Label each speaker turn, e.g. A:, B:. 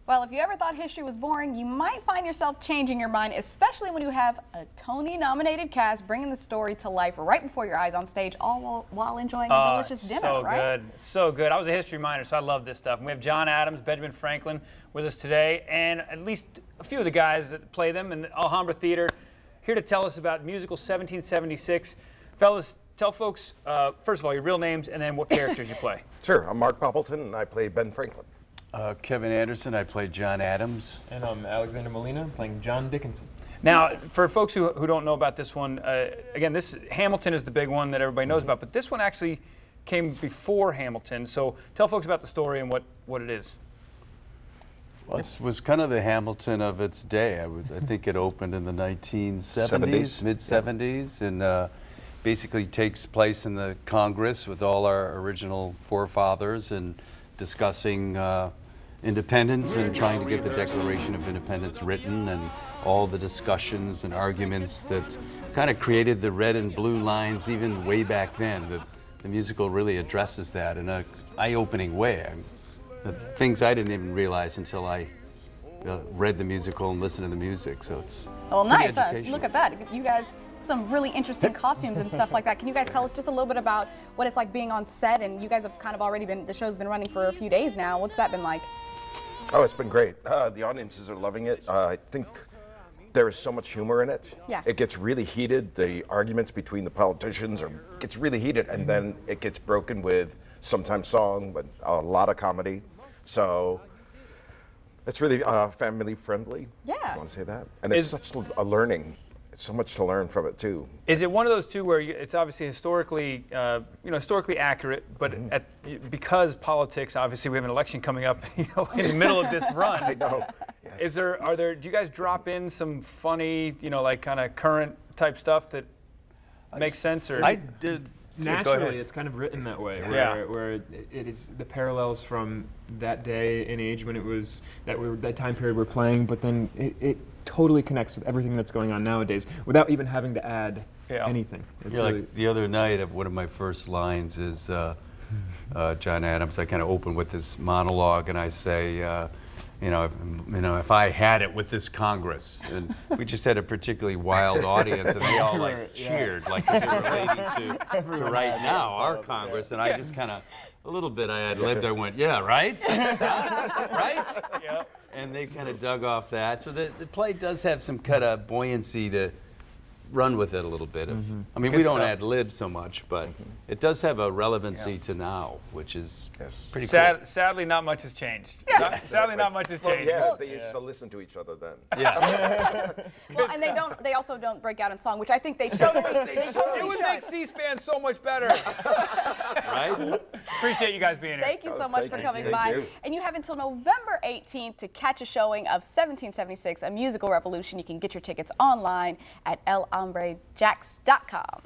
A: Well, if you ever thought history was boring, you might find yourself changing your mind, especially when you have a Tony-nominated cast bringing the story to life right before your eyes on stage, all while enjoying a delicious dinner,
B: so
A: right?
B: So good. I was a history minor, so I love this stuff. And we have John Adams, Benjamin Franklin with us today, and at least a few of the guys that play them in the Alhambra Theater here to tell us about musical 1776. Fellas, tell folks, first of all, your real names and then what characters you play.
C: Sure. I'm Mark Poppleton, and I play Ben Franklin.
D: Kevin Anderson, I play John Adams.
E: And I'm Alexander Molina, playing John Dickinson.
B: Now, for folks who don't know about this one, again, Hamilton is the big one that everybody knows about, but this one actually came before Hamilton. So tell folks about the story and what it is.
D: Well, it was kind of the Hamilton of its day. I think it opened in the 1970s, mid-70s, and basically takes place in the Congress with all our original forefathers and discussing independence and trying to get the Declaration of Independence written, and all the discussions and arguments that kind of created the red and blue lines even way back then. The musical really addresses that in an eye-opening way. Things I didn't even realize until I read the musical and listened to the music, so it's
A: nice. Look at that. You guys, some really interesting costumes and stuff like that. Can you guys tell us just a little bit about what it's like being on set? And you guys have kind of already been, the show's been running for a few days now. What's that been like?
C: Oh, it's been great. The audiences are loving it. I think there is so much humor in it.
A: Yeah.
C: It gets really heated. The arguments between the politicians gets really heated, and then it gets broken with sometimes song, but a lot of comedy. So it's really family friendly.
A: Yeah.
C: I want to say that. And it's such a learning. It's so much to learn from it too.
B: Is it one of those two where it's obviously historically, historically accurate, but because politics, obviously we have an election coming up, in the middle of this run.
C: I know. Yes.
B: Do you guys drop in some funny, like kind of current type stuff that makes sense? Or
D: I did.
E: Naturally, it's kind of written that way, where it is the parallels from that day and age when it was that time period we're playing, but then it totally connects with everything that's going on nowadays without even having to add anything. It's really
D: like the other night, one of my first lines is John Adams. I kind of open with this monologue, and I say, if I had it with this Congress, and we just had a particularly wild audience, and they all cheered, like they were relating to right now, our Congress, and I just kind of, a little bit I ad-libbed, I went, yeah, right? Right?
B: Yeah.
D: And they kind of dug off that. So the play does have some kind of buoyancy to run with it a little bit. I mean, we don't ad-lib so much, but it does have a relevancy to now, which is pretty cool.
B: Sadly, not much has changed. Sadly, not much has changed.
C: Well, they used to listen to each other then.
D: Yeah.
A: Well, and they also don't break out in song, which I think they totally
B: It would make C-SPAN so much better.
D: Right?
B: Appreciate you guys being here.
A: Thank you so much for coming by. And you have until November 18th to catch a showing of 1776, A Musical Revolution. You can get your tickets online at alhambrajax.com.